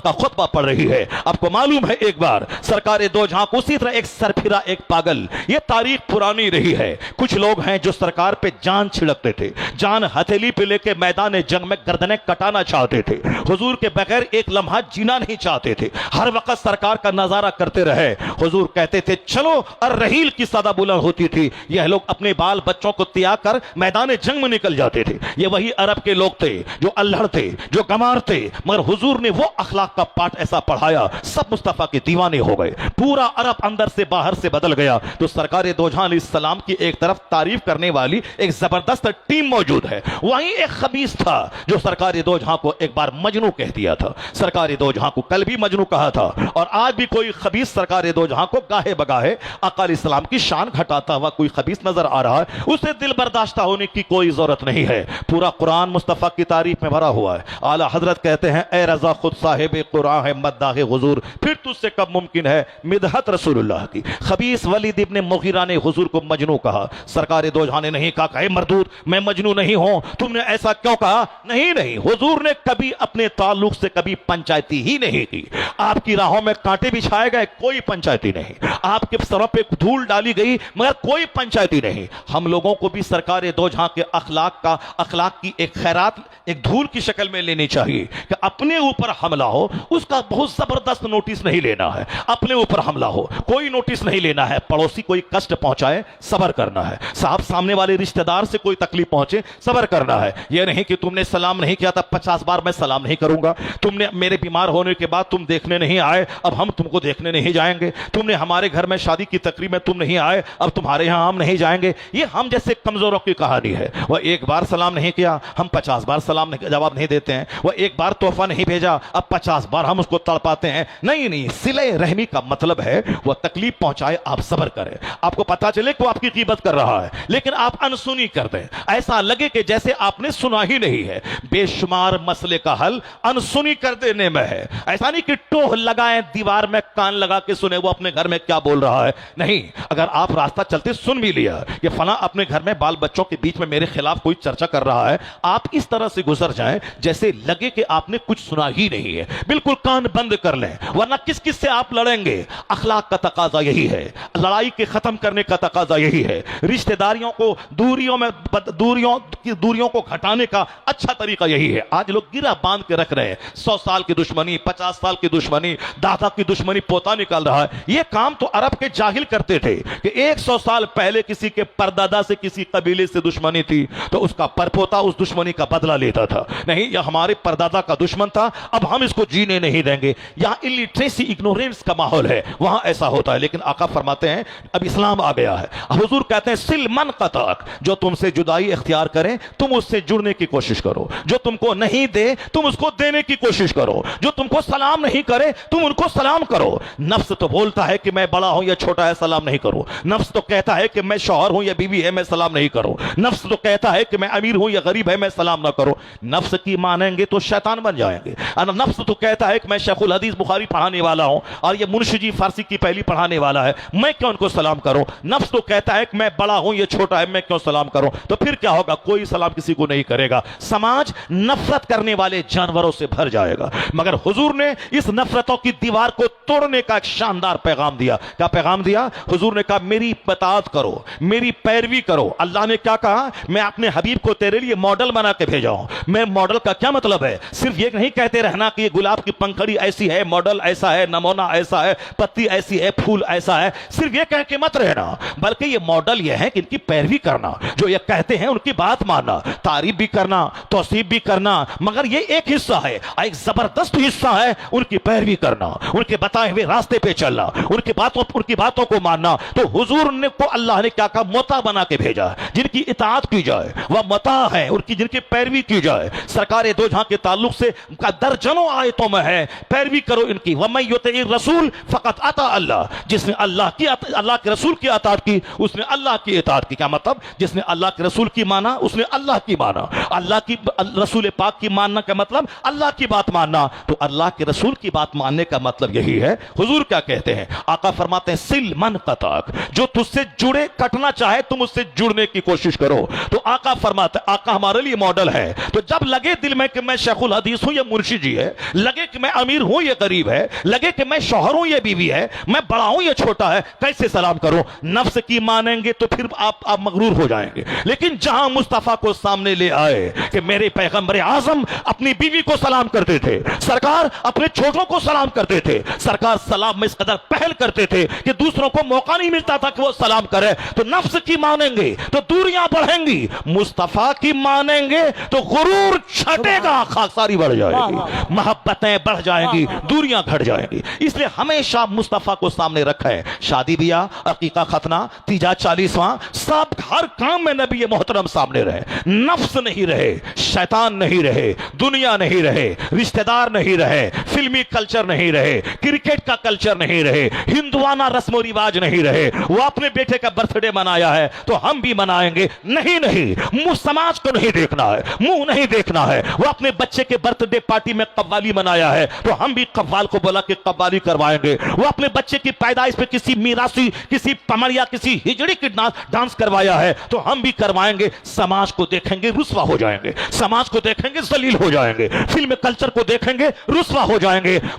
کا خطبہ پڑھ رہی ہے. آپ کو معلوم ہے ایک بار سرکار دو جہاں کو اسی طرح ایک سرپھرا, ایک پاگل, یہ تاریخ پرانی رہی ہے. کچھ لوگ ہیں جو سرکار پہ جان چھڑکتے تھے, جان ہتھیلی پہ لے کے میدان جنگ میں گردنیں کٹانا چاہتے تھے, حضور کے بغیر ایک لمحہ جینا نہیں چاہتے تھے, ہر وقت سرکار کا نظارہ کرتے رہے. حضور کہتے تھے چلو, الرحیل کی صدا بلند ہوتی تھی, یہ لوگ اپنے بال بچوں کو تیاگ کر میدان جنگ میں نکل جاتے تھے. یہ وہی عرب کے لوگ تھے جو الہڑ تھے, جو گمار تھے, مگر حضور نے وہ اخلاق کا پاٹ ایسا پڑھایا سب مصطفیٰ کے دیوانے ہو گئے. پورا عرب اندر سے باہر سے بدل گیا. تو سرکار دو جہاں علیہ السلام کی ایک طرف تعریف کرنے والی ایک زبردست ٹیم موجود ہے, وہیں ایک خبیث تھا جو سرکار دو جہاں کو ایک بار مجنو کہہ دیا تھا. سرکار دو جہاں کو کل بھی مجنو کہا تھا, اور آج بھی کوئی خبیث سرکار دو جہاں کو گاہے بگاہے آقا علیہ السلام کی شان گھٹاتا ہوا کوئی خبیث نظر آ رہا ہے, اسے دل برداشتہ ہونے کی کوئی ضرورت نہیں ہے. پورا قرآن مصطفیٰ کی تعریف میں بھرا ہوا ہے. اعلیٰ حضرت کہتے ہیں اے رضا خود صاحب قرآن ہے مداح حضور, پھر تجھ سے کب ممکن ہے مدحت رسول اللہ کی. خبیث ولید ابن مغیرہ نے حضور کو مجنو کہا. سرکار دو جہاں نے نہیں کہا کہ اے مردود میں مجنو نہیں ہوں, تم نے ایسا کیوں کہا؟ نہیں, حضور نے کبھی اپنے تعلق سے کبھی پنچایتی ہی نہیں کی. آپ کی راہوں میں کانٹے بچھائے گئے، کوئی پنچایتی نہیں، آپ کے سروں پہ دھول ڈالی گئی مگر کوئی پنچایتی نہیں۔ ہم لوگوں کو بھی سرکار دو جہاں کے اخلاق کی ایک خیرات ایک دھول کی شکل میں لینی چاہیے کہ اپنے اوپر حملہ ہو اس کا بہت زبردست نوٹس نہیں لینا ہے، اپنے اوپر حملہ ہو کوئی نوٹس نہیں لینا ہے، پڑوسی کوئی کشٹ پہنچائے صبر کرنا ہے، صاحب سامنے والے رشتہ دار سے کوئی تکلیف پہنچے صبر کرنا ہے، یہ نہیں کہ تم نے سلام نہیں کیا تھا 50 بار میں سلام نہیں کروں گا، تم نے میرے بیمار ہونے کے بعد تم دیکھنے نہیں آئے اب ہم تم کو دیکھنے نہیں جائیں گے، تم نے ہمارے گھر میں شادی کی تقریب میں تم نہیں آئے اب تمہارے یہاں ہم نہیں جائیں گے، یہ ہم جیسے کمزوروں کی کہانی ہے۔ وہ ایک بار سلام نہیں کیا ہم 50 بار سلام جواب نہیں دیتے ہیں، وہ ایک بار تحفہ نہیں بھیجا اب 50 بار ہم اس کو تڑپاتے ہیں، نہیں، صلہ رحمی کا مطلب ہے وہ تکلیف پہنچائے آپ صبر کریں، آپ کو پتا چلے کہ وہ آپ کی غیبت کر رہا ہے لیکن آپ انسنی کر دیں، ایسا لگے کہ جیسے آپ نے سنا ہی نہیں ہے۔ بے شمار مسئلے کا حل انسنی کر دینے میں ہے، ایسا نہیں کہ ٹوہ لگائیں دیوار میں کان لگا کے سنے وہ اپنے گھر میں کیا بول رہا ہے، نہیں، اگر آپ راستہ چلتے سن بھی لیا کہ فلاں اپنے گھر میں بال بچوں کے بیچ میں میرے خلاف کوئی چرچا کر رہا ہے، آپ اس طرح سے گزر جائیں جیسے لگے کہ آپ نے کچھ سنا ہی نہیں ہے، بالکل کان بند کر لیں، ورنہ کس سے آپ لڑیں گے۔ اخلاق کا تقاضا یہی ہے، لڑائی کے ختم کرنے کا تقاضا یہی ہے، رشتہ داریوں کو دوریوں کو گھٹانے کا اچھا طریقہ یہی ہے۔ آج لوگ گرہ باندھ کے رکھ رہے ہیں، 100 سال کی دشمنی، 50 سال کی دشمنی، دادا کی دشمنی پوتا نکال رہا ہے، یہ کام تو عرب کے جاہل کرتے تھے کہ 100 سال پہلے کسی کے پردادا سے کسی قبیلے سے دشمنی تھی تو اس کا پرپوتا اس دشمنی کا بدلہ لیتا تھا، نہیں یہ ہمارے پردادا کا دشمن تھا اب ہم اس کو جینے نہیں دیں گے۔ یہاں الٹریسی اگنورینس کا ماحول ہے وہاں ایسا ہوتا ہے، لیکن آقا فرماتے ہیں اب اسلام آ گیا ہے، حضور کہتے ہیں سل من قطعک، جو تم سے جدائی اختیار کرے تم اس سے جڑنے کی کوشش کرو، جو تم کو نہیں دے تم اس کو دینے کی کوشش کرو، جو تم کو سلام نہیں کرے تم ان کو سلام کرو۔ نفس تو بولتا ہے کہ میں بڑا ہوں یا چھوٹا ہے سلام نہیں کروں، نفس تو کہتا ہے کہ میں شوہر ہوں یا بیوی ہے میں سلام نہیں کروں، نفس تو کہتا ہے کہ میں امیر ہوں یا غریب ہے میں سلام نہ کروں، نفس کی مانیں گے تو شیطان بن جائیں گے۔ نفس تو کہتا ہے کہ میں شیخ الحدیث بخاری پڑھانے والا ہوں اور یہ منشی جی فارسی کی پہلی پڑھانے والا ہے میں کیوں ان کو سلام کروں، نفس تو کہتا ہے کہ میں بڑا ہوں یہ چھوٹا ہے میں کیوں سلام کروں، تو پھر کیا ہوگا، کوئی سلام کسی کو نہیں کرے گا، سماج نفرت کرنے والے جانوروں سے بھر جائے گا۔ مگر حضور نے اس نفرتوں کی دیوار کو توڑنے کا ایک شاندار پیغام دیا، کیا پیغام دیا؟ حضور نے کہا میری اطاعت کرو، میری پیروی کرو۔ اللہ نے کیا کہا؟ میں اپنے حبیب کو تیرے لیے ماڈل بنا کے بھیجا ہوں۔ میں ماڈل کا کیا مطلب ہے؟ صرف یہ نہیں کہتے رہنا کہ یہ گلاب کی پنکھڑی ایسی ہے، ماڈل ایسا ہے، نمونہ ایسا ہے، پتی ایسی ہے، پھول ایسا ہے، صرف یہ کہہ کے مت رہنا، بلکہ یہ ماڈل یہ ہے کہ ان کی پیروی کرنا، جو یہ کہتے ہیں ان کی بات ماننا، تعریف بھی کرنا، توصیف بھی کرنا، مگر یہ ایک حصہ ہے، ایک زبردست حصہ ہے ان کی پیروی کرنا، ان کے بتائے ہوئے راستے پہ چلنا، ان کی باتوں کو ماننا۔ تو حضور نے کو اللہ نے کیا کہا؟ مطاع بنا کے بھیجا، جن کی اطاعت کی جائے وہ مطاع ہے، جن کی پیروی کی جائے۔ سرکار دو جہاں کے تعلق سے درجنوں آیتوں میں ہے پیروی کرو ان کی، وَمَن يُطِعِ الرَّسُولَ فَقَدْ أَطَاعَ اللَّهَ، جس نے اللہ کے رسول کی اطاعت کی اس نے اللہ کی اطاعت کی۔ کیا مطلب؟ جس نے اللہ کے رسول کی مانا اس نے اللہ کی مانا، اللہ کی رسول پاک کی ماننا کا مطلب اللہ کی بات ماننا، تو اللہ کے رسول کی بات ماننے کا مطلب یہی ہے۔ حضور کیا کہتے ہیں؟ آقا فرماتے ہیں سل من قطعک، جو تجھ سے جڑے کٹنا چاہے تم اس سے جڑنے کی کوشش کرو۔ تو آقا فرماتے ہیں، آقا ہمارے لیے ماڈل ہے، تو جب لگے دل میں کہ میں شیخ الحدیث ہوں یا مرشد جی ہے، لگے کہ میں امیر ہوں یا غریب ہے، لگے کہ میں شوہر ہوں یا بیوی ہے، میں بڑا ہوں یا چھوٹا ہے، کیسے سلام کروں؟ نفس کی مانیں گے تو پھر آپ مغرور ہو جائیں گے، لیکن جہاں مصطفیٰ کو سامنے لے آئے کہ میرے پیغمبر اعظم اپنی بیوی کو سلام کرتے تھے، سرکار اپنے چھوٹوں کو سلام کرتے تھے، سرکار سلام میں اس قدر پہل کرتے تھے کہ دوسروں کو موقع نہیں ملتا تھا کہ وہ سلام کرے، تو نفس کی مانیں گے تو دوریاں بڑھیں گی، مصطفیٰ کی مانیں گے تو غرور چھٹے گا، خاکساری بڑھ جائے گی، محبتیں بڑھ جائیں گی، دوریاں گھٹ جائیں گی۔ اس لیے ہمیشہ مصطفیٰ کو سامنے رکھا ہے، شادی بیاہ، عقیقہ ختنہ، تیجا 40واں، سب ہر کام میں نبی محترم سامنے رہے، نفس نہیں رہے، شیطان نہیں رہے، دنیا نہیں رہے، رشتہ دار نہیں رہے، فلمی کلچر نہیں رہے، کرکٹ کا کلچر نہیں رہے، ہندوانہ رسم و رواج نہیں رہے۔ وہ اپنے بیٹے کا برتھ ڈے منایا ہے تو ہم بھی منائیں گے، نہیں، منہ سماج کو نہیں دیکھنا ہے، منہ نہیں دیکھنا ہے۔ وہ اپنے بچے کے برتھ ڈے پارٹی میں قوالی منایا ہے تو ہم بھی قوال کو بولا کہ قوالی کروائیں گے۔ وہ اپنے بچے کی پیدائش پہ کسی میراثی، کسی پمڑیا، کسی ہجڑی کی ڈانس کروایا ہے تو ہم بھی کروائیں گے۔ سماج کو دیکھیں گے رسوا ہو جائیں گے، سماج کو دیکھیں گے ذلیل ہو جائیں گے، فلم کلچر کو دیکھیں گے رسوا ہو جائیں گے۔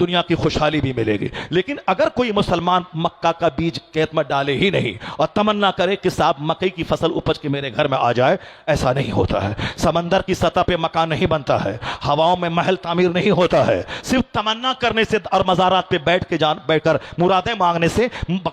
دنیا کی خوشحالی بھی ملے گی. لیکن اگر کوئی مسلمان مکہ کا بیج کھیت میں ڈالے ہی نہیں اور تمنا کرے کہ صاحب مکئی کی فصل اپج کے میرے گھر میں آ جائے, ایسا نہیں ہوتا ہے. سمندر کی سطح پہ مکان نہیں بنتا ہے, ہواؤں میں محل تعمیر نہیں ہوتا ہے. صرف تمنا کرنے سے اور مزارات پہ بیٹھ کر مرادیں مانگنے سے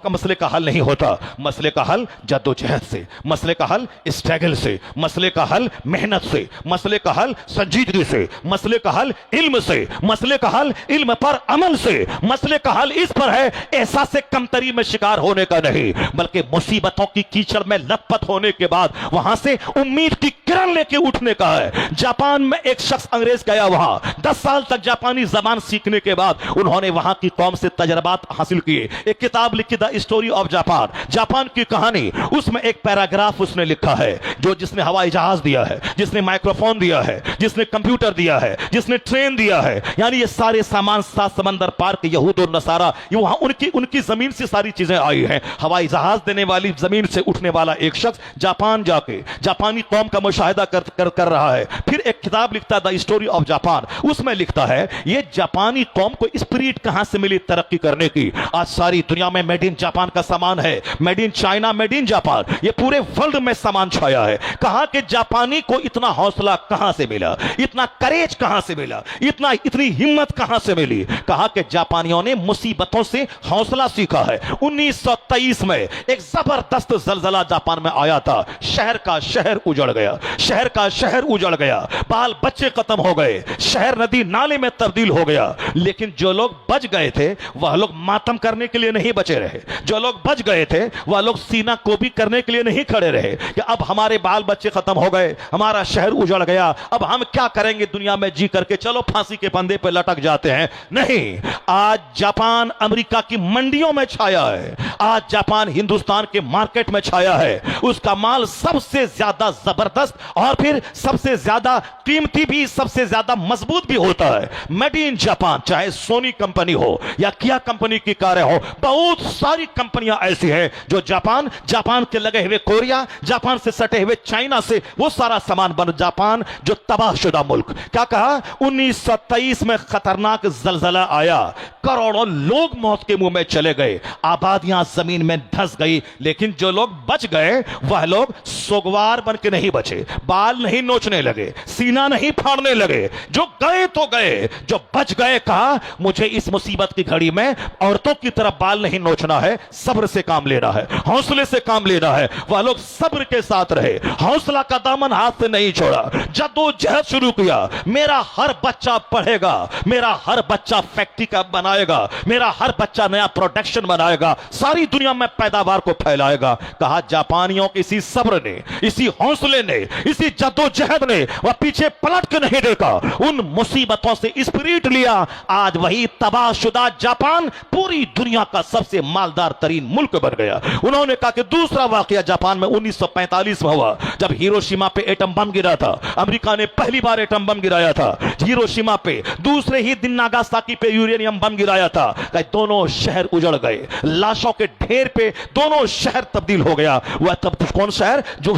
مسئلے کا حل نہیں ہوتا. مسئلے کا حل جدوجہد سے, مسئلے کا حل اسٹرگل سے, مسئلے کا حل محنت سے, مسئلے کا حل سنجیدگی سے, مسئلے کا حل علم سے, مسئلے کا حل علم پر عمل سے, مسئلے کا حل اس پر ہے احساس کمتری میں شکار ہونے کا نہیں, بلکہ مصیبتوں کی کیچڑ میں لت پت ہونے کے بعد وہاں سے امید کی کرن لے کے اٹھنے کا ہے. جاپان میں ایک شخص انگریز گیا, وہاں 10 سال تک جاپانی زبان سیکھنے کے بعد انہوں نے وہاں کی قوم سے تجربات حاصل کیے. ایک کتاب لکھی, the story of Japan, Japan کی کہانی. اس میں ایک پیراگراف اس نے لکھا ہے, جس نے ہوائی جہاز دیا ہے, جس نے مائکروفون دیا ہے, جس نے کمپیوٹر دیا ہے, جس نے ٹرین دیا ہے, یعنی یہ سارے سامان 7 سمندر پار کے یہود اور نصارہ, یہ وہاں ان کی زمین سے ساری چیزیں آئی ہیں. ہوائی جہاز دینے والی زمین سے اٹھنے والا ایک شخص جاپان جا کے جاپانی قوم کا مشاہدہ کر رہا ہے. پھر ایک کتاب لکھتا ہے, دا اسٹوری آف جاپان. اس میں لکھتا ہے یہ جاپانی قوم کو اسپریٹ کہاں سے ملی ترقی کرنے کی. آج ساری دنیا میں میڈ ان جاپان کا سامان ہے, made in China, made in Japan, یہ پورے ورلڈ میں سامان چھایا ہے. کہا کہ جاپانی کو اتنا حوصلہ کہاں سے ملا, اتنا کریج کہاں سے ملا, اتنی ہمت کہاں سے ملی. کہا کہ جاپانیوں نے مصیبتوں سے حوصلہ سیکھا ہے. 1923 میں ایک زبردست زلزلہ جاپان میں آیا تھا, شہر کا شہر اجڑ گیا, شہر کا شہر اجڑ گیا, بال بچے ختم ہو گئے, شہر ندی نالے میں تبدیل ہو گیا. لیکن جو لوگ بچ گئے تھے وہ لوگ ماتم کرنے کے لیے نہیں بچے رہے, جو لوگ بچ گئے تھے وہ لوگ سینہ کوبی کرنے کے لیے نہیں کھڑے رہے کہ اب ہمارے بال بچے ختم ہو گئے, ہمارا شہر اجڑ گیا, اب ہم کیا کریں گے دنیا میں جی کر کے, چلو پھانسی کے پندے پہ لٹک جاتے ہیں. نہیں, آج جاپان امریکہ کی منڈیوں میں چھایا ہے, آج جاپان ہندوستان کے مارکیٹ میں چھایا ہے. اس کا مال سب سے زیادہ زبردست اور پھر سب سے زیادہ قیمتی بھی, سب سے زیادہ مضبوط بھی ہوتا ہے. میڈ ان جاپان, چاہے سونی کمپنی ہو یا کیا کمپنی کی کاریں ہو, بہت ساری کمپنیاں ایسی ہیں جو جاپان کے لگے ہوئے کوریا, جاپان سے سٹے ہوئے چائنا سے وہ سارا سامان بن. جاپان جو تباہ شدہ ملک, کیا کہا 1923 میں خطرناک زلزلہ آیا, کروڑوں لوگ موت کے منہ میں چلے گئے, آبادیاں زمین میں دھس گئی. لیکن جو لوگ بچ گئے وہ لوگ سوگوار بن کے نہیں بچے, بال نہیں نوچنے لگے, سینہ نہیں پھاڑنے لگے. جو گئے تو گئے, جو بچ گئے کہا مجھے اس مصیبت کی گھڑی میں عورتوں کی طرح بال نہیں نوچنا ہے, صبر سے کام لینا ہے, حوصلے سے کام لینا ہے. وہ لوگ صبر کے ساتھ رہے, حوصلہ کا دامن ہاتھ سے نہیں چھوڑا, جدوجہد شروع کیا. میرا ہر بچہ پڑھے گا, میرا ہر بچہ فیکٹری کا بنائے گا, میرا ہر بچہ نیا پروڈکشن بنائے گا, ساری دنیا میں پیداوار کو پھیلائے گا. کہا جاپانیوں کے اسی صبر نے, اسی حوصلے نے, اسی جدوجہد نے وہ پیچھے پلٹ کے نہیں دیکھا, ان مصیبتوں سے اسپریٹ لیا. آج وہی تباہ شدہ جاپان پوری دنیا کا سب سے مالدار ترین ملک بن گیا. انہوں نے کہا کہ دوسرا واقعہ جاپان میں 1945 میں ہوا, جب ہیروشیما پہ ایٹم بم گرا تھا. امریکہ نے پہلی بار ایٹم بم گرایا تھا ہیروشیما پہ, دوسرے ہی دن ناگاساکی پہ یورینیم بم گرایا تھا. کہ دونوں شہر اجڑ گئے, لاشوں کے ڈھیر پہ دونوں شہر تبدیل ہو گیا. وہ تب کون شہر, جو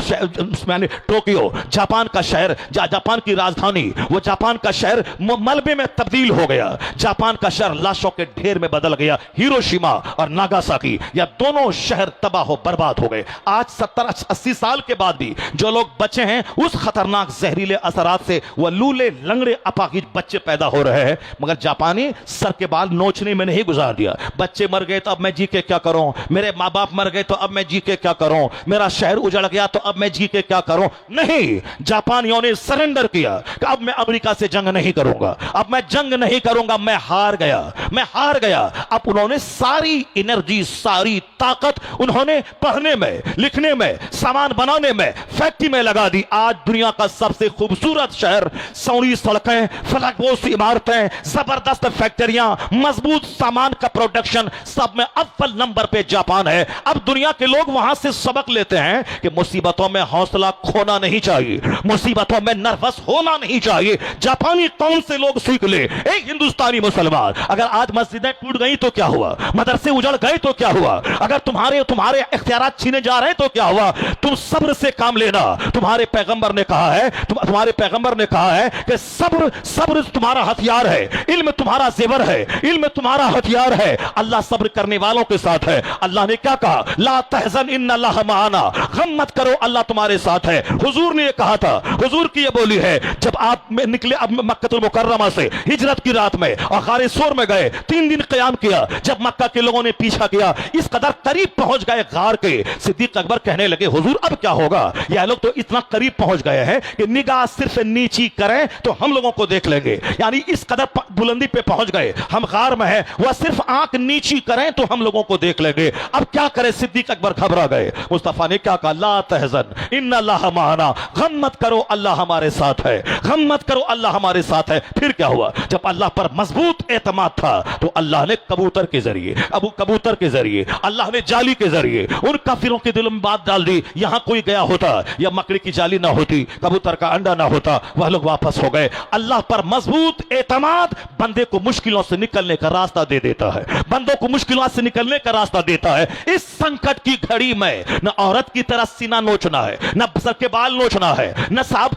ٹوکیو جاپان کا شہر, جاپان کی راجدھانی, وہ جاپان کا شہر ملبے میں تبدیل ہو گیا. جاپان کا شہر لاشوں کے ڈھیر میں بدل گیا. ہیروشیما اور ناگاساکی, یا دونوں شہر تباہ و برباد ہو گئے. آج 70-80 سال کے بعد بھی جو لوگ بچے ہیں اس خطرناک زہریلے اثرات سے, وہ لولے لنگڑے اپاہج بچے پیدا ہو رہے ہیں. مگر جاپانی سر کے بال نوچنے میں نہیں گزار دیا. بچے مر گئے تو اب میں جی کے کیا کروں, میرے ماں باپ مر گئے تو اب میں جی کے کیا کروں, میرا شہر اجڑ گیا تو اب میں جی کے کیا کروں. نہیں, جاپانیوں نے سرنڈر کیا کہ اب میں امریکہ سے جنگ نہیں کروں گا, اب میں جنگ نہیں کروں گا, میں ہار گیا, میں ہار گیا. اب انہوں نے ساری انرجی, ساری طاقت انہوں نے پڑھنے میں, لکھنے میں, سامان بنانے میں, فیکٹری میں لگا دی. آج دنیا کا سب سے خوبصورت شہر, سوڑی سڑکیں, فلک بوس عمارتیں, زبردست فیکٹریاں, مضبوط سامان کا پروڈکشن, سب میں اول نمبر پہ جاپان ہے. اب دنیا کے لوگ وہاں سے سبق لیتے ہیں کہ مصیبتوں میں حوصلہ کھونا نہیں چاہیے, مصیبتوں میں نروس ہونا نہیں چاہیے. جاپانی قوم سے لوگ سیکھ لے. ایک ہندوستانی مسلمان, اگر آج مسجدیں ٹوٹ گئی تو کیا ہوا, مدرسے اجڑ گئے تو کیا ہوا, اگر تمہارے اختیارات چھینے جا رہے تو کیا ہوا, تم صبر سے کام لینا. تمہارے پیغمبر نے کہا ہے کہ صبر تمہارا ہتھیار ہے, علم تمہارا تمہارا زیور ہے، علم تمہارا ہتھیار ہے، اللہ صبر کرنے والوں کے ساتھ ہے۔ اللہ نے کیا کہا؟ لا تحزن ان اللہ معنا، غم مت کرو اللہ تمہارے ساتھ ہے۔ حضور نے یہ کہا تھا، حضور کی یہ بولی ہے، جب آپ نکلے اب مکہ المکرمہ سے ہجرت کی رات میں اور غار سور میں گئے، 3 دن قیام کیا، جب مکہ کے لوگوں نے پیچھا کیا، اس قدر قریب پہنچ گئے غار کے، صدیق اکبر کہنے لگے حضور اب کیا ہوگا؟ یہ لوگ تو اتنا قریب پہنچ گئے ہیں کہ نگاہ صرف نیچی کریں تو ہم لوگوں کو دیکھ لیں گے، یعنی اس قدر بلندی پہ پہنچ گئے، ہم غار میں ہیں، وہ صرف آنکھ نیچی کریں تو ہم لوگوں کو دیکھ لیں گے، اب کیا کریں؟ صدیق اکبر گھبرا گئے۔ مصطفیٰ نے کیا کہا؟ لا تحزن ان اللہ معنا، غم مت کرو اللہ ہمارے ساتھ ہے، غم مت کرو اللہ ہمارے ساتھ ہے۔ پھر کیا ہوا؟ جب اللہ پر مضبوط اعتماد تھا تو اللہ نے کبوتر کے ذریعے، کبوتر کے ذریعے، اللہ نے جالی کے ذریعے ان کافروں کے دل میں بات ڈال دی، یہاں کوئی گیا ہوتا یا مکڑی کی جالی نہ ہوتی، کبوتر کا انڈا نہ ہوتا، وہ لوگ واپس ہو گئے۔ اللہ پر مضبوط اعتماد بندے کو مشکلوں سے نکلنے کا راستہ دے دیتا ہے، بندوں کو مشکلوں سے نکلنے کا راستہ دیتا ہے۔ اس سنکٹ کی گھڑی میں نہ عورت کی طرح سینہ نوچنا ہے، نہ سر کے بال نوچنا ہے، نہ صاحب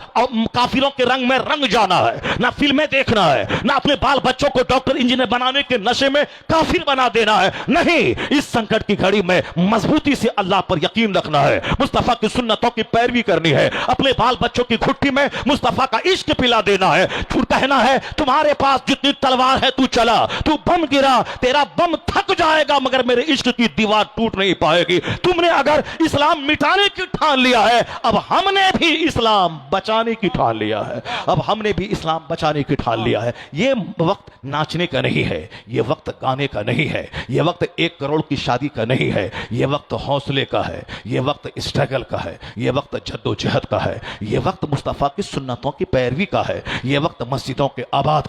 کافروں کے رنگ میں رنگ جانا ہے، نہ فلمیں دیکھنا ہے، نہ اپنے بال بچوں کو ڈاکٹر انجینئر بنانے کے نشے میں کافر بنا دینا ہے۔ نہیں، اس سنکٹ کی گھڑی میں مضبوطی سے اللہ پر یقین رکھنا ہے، مصطفیٰ کی سنتوں کی پیروی کرنی ہے، اپنے بال بچوں کی گھٹی میں مصطفیٰ کا عشق پلا دینا ہے۔ پھر کہنا ہے تمہارے پاس جتنی تلوار ہے تو چلا، تو بم گرا، تیرا بم تھک جائے گا مگر میرے عشق کی دیوار ٹوٹ نہیں پائے گی۔ تم نے اگر اسلام مٹانے کی ٹھان لیا ہے، اب ہم نے بھی اسلام بچانے کی ٹھان لیا ہے، اب ہم نے بھی اسلام بچانے کی ٹھان لیا ہے۔ یہ وقت ناچنے کا نہیں ہے، یہ وقت گانے کا نہیں ہے، یہ وقت 1 کروڑ کی شادی کا نہیں ہے، یہ وقت حوصلے کا ہے، یہ وقت اسٹرگل کا ہے، یہ وقت جد و جہد کا ہے، یہ وقت مصطفیٰ کی سنتوں کی پیروی کا ہے، یہ وقت مسجدوں کے آباد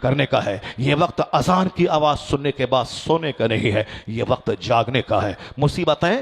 کرنے کا ہے، یہ وقت اذان کی آواز سننے کے بعد سونے کا نہیں ہے، یہ وقت جاگنے کا ہے۔ مصیبتیں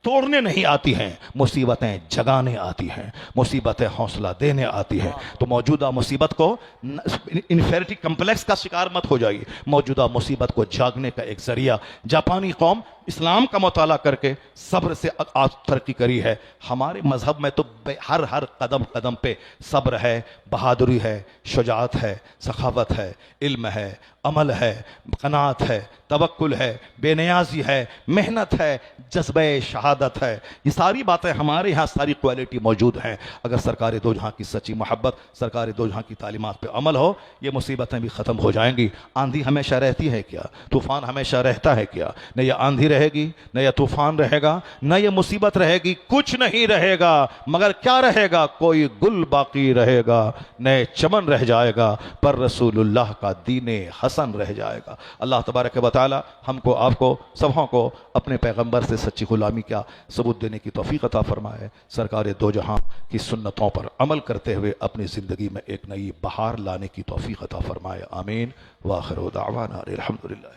توڑنے نہیں آتی ہیں، مصیبتیں جگانے آتی ہیں، مصیبتیں حوصلہ دینے آتی ہیں۔ تو موجودہ مصیبت کو انفیریٹی کمپلیکس کا شکار مت ہو جائیے، موجودہ مصیبت کو جاگنے کا ایک ذریعہ۔ جاپانی قوم اسلام کا مطالعہ کر کے صبر سے آج ترقی کری ہے، ہمارے مذہب میں تو ہر قدم قدم پہ صبر ہے، بہادری ہے، شجاعت ہے، سخاوت ہے، علم ہے، عمل ہے، قناعت ہے، توکل ہے، بے نیازی ہے، محنت ہے، جذبہ شہادت ہے۔ یہ ساری باتیں ہمارے ہاں ساری کوالٹی موجود ہیں۔ اگر سرکار دو جہاں کی سچی محبت، سرکار دو جہاں کی تعلیمات پہ عمل ہو، یہ مصیبتیں بھی ختم ہو جائیں گی۔ آندھی ہمیشہ رہتی ہے کیا؟ طوفان ہمیشہ رہتا ہے کیا؟ نہ یہ آندھی رہے گی، نہ یہ طوفان رہے گا، نہ یہ مصیبت رہے گی، کچھ نہیں رہے گا، مگر کیا رہے گا؟ کوئی گل باقی رہے گا، نئے چمن رہ جائے گا، پر رسول اللہ کا دین حسن رہ جائے گا۔ اللہ تبارک و تعالی ہم کو، آپ کو، سبھوں کو اپنے پیغمبر سے سچی غلامی کا ثبوت دینے کی توفیق عطا فرمائے، سرکار دو جہاں کی سنتوں پر عمل کرتے ہوئے اپنی زندگی میں ایک نئی بہار لانے کی توفیق عطا فرمائے، آمین وآخر دعوانا الحمدللہ۔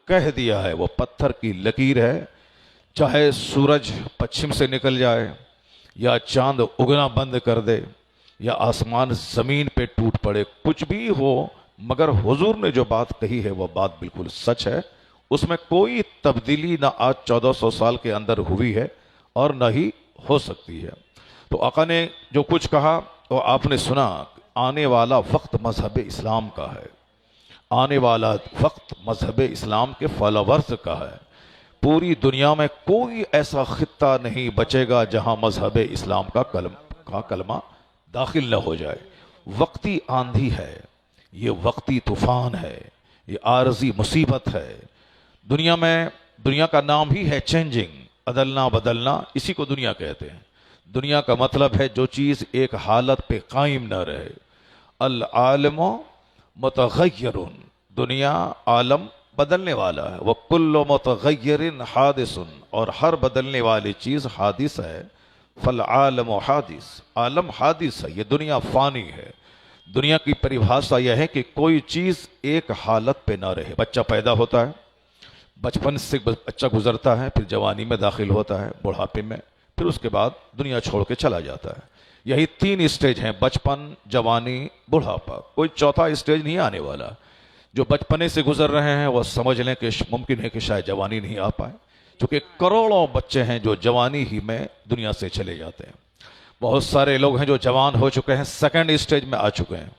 کہہ دیا ہے وہ پتھر کی لکیر ہے، چاہے سورج پچھم سے نکل جائے یا چاند اگنا بند کر دے یا آسمان زمین پہ ٹوٹ پڑے، کچھ بھی ہو، مگر حضور نے جو بات کہی ہے وہ بات بالکل سچ ہے، اس میں کوئی تبدیلی نہ آج 1400 سال کے اندر ہوئی ہے اور نہ ہی ہو سکتی ہے۔ تو آقا نے جو کچھ کہا وہ آپ نے سنا، آنے والا وقت مذہب اسلام کا ہے، آنے والا وقت مذہب اسلام کے فالوورز کا ہے۔ پوری دنیا میں کوئی ایسا خطہ نہیں بچے گا جہاں مذہب اسلام کا کلمہ داخل نہ ہو جائے۔ وقتی آندھی ہے، یہ وقتی طوفان ہے، یہ عارضی مصیبت ہے۔ دنیا کا نام ہی ہے چینجنگ، عدلنا بدلنا، اسی کو دنیا کہتے ہیں۔ دنیا کا مطلب ہے جو چیز ایک حالت پہ قائم نہ رہے۔ العالم متغیر، دنیا عالم بدلنے والا ہے، وَكُلُّ مُتَغَيِّرٍ حَادِثٌ، اور ہر بدلنے والی چیز حادث ہے۔ فالعالم حادث، عالم حادث ہے، یہ دنیا فانی ہے۔ دنیا کی پریبھاشا یہ ہے کہ کوئی چیز ایک حالت پہ نہ رہے۔ بچہ پیدا ہوتا ہے، بچپن سے بچہ گزرتا ہے، پھر جوانی میں داخل ہوتا ہے، بڑھاپے میں، پھر اس کے بعد دنیا چھوڑ کے چلا جاتا ہے۔ یہی 3 اسٹیج ہیں، بچپن، جوانی، بڑھاپا، کوئی چوتھا اسٹیج نہیں آنے والا۔ جو بچپنے سے گزر رہے ہیں وہ سمجھ لیں کہ ممکن ہے کہ شاید جوانی نہیں آ پائے، چونکہ کروڑوں بچے ہیں جو جوانی ہی میں دنیا سے چلے جاتے ہیں۔ بہت سارے لوگ ہیں جو جوان ہو چکے ہیں، 2nd اسٹیج میں آ چکے ہیں،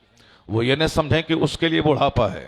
وہ یہ نہ سمجھیں کہ اس کے لیے بڑھاپا ہے،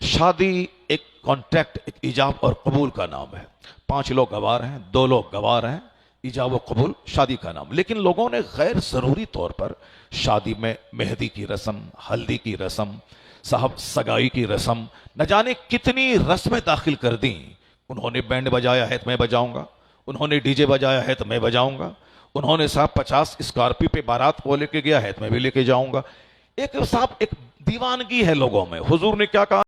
شادی ایک کانٹریکٹ، ایک ایجاب اور قبول کا نام ہے. 5 لوگ گوار ہیں، 2 لوگ گوار ہیں، ایجاب و قبول شادی کا نام. لیکن لوگوں نے غیر ضروری طور پر شادی میں مہندی کی رسم، ہلدی کی رسم، صاحب سگائی کی رسم، نہ جانے کتنی رسمیں داخل کر دیں. انہوں نے بینڈ بجایا ہے تو میں بجاؤں گا، انہوں نے ڈی جے بجایا ہے تو میں بجاؤں گا، انہوں نے صاحب 50 اسکارپی پہ بارات کو لے کے گیا ہے تو میں بھی لے کے جاؤں گا. ایک صاحب ایک دیوانگی ہے لوگوں میں. حضور نے کیا کہا؟